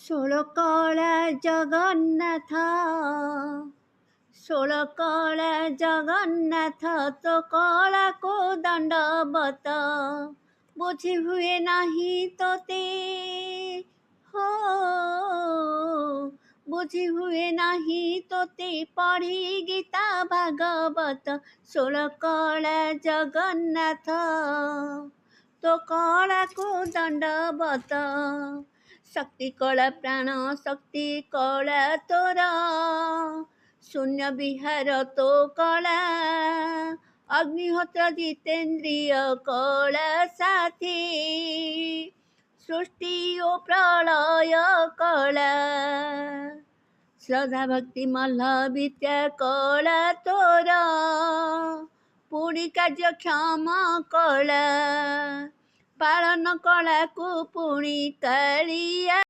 ଷୋଳକଳା ଜଗନ୍ନାଥ ଷୋଳକଳା ଜଗନ୍ନାଥ ତୋ କଳାକୁ ଦଣ୍ଡବତ ବୁଝି ହୁଏ ନାହିଁ ତୋତେ ହୋ ବୁଝି ହୁଏ ନାହିଁ ତୋତେ ପଢ଼ି ଗୀତା ଭାଗବତ ଷୋଳକଳା ଜଗନ୍ନାଥ ତୋ କଳାକୁ ଦଣ୍ଡବତ ଶକ୍ତି କଳା ପ୍ରାଣ ଶକ୍ତି କଳା ତୋର ଶୂନ୍ୟ ବିହାର ତୋ କଳା ଅଗ୍ନିହୋତ୍ର ଜିତେନ୍ଦ୍ରିୟ କଳା ସାଥୀ ସୃଷ୍ଟି ଓ ପ୍ରଳୟ କଳା ଶ୍ରଦ୍ଧା ଭକ୍ତି ମଲ୍ଲ ବିଦ୍ୟା କଳା ତୋର ପୁଣି କାର୍ଯ୍ୟକ୍ଷମ କଳା ପାଳନ କଳାକୁ ପୁଣି କାଳିଆ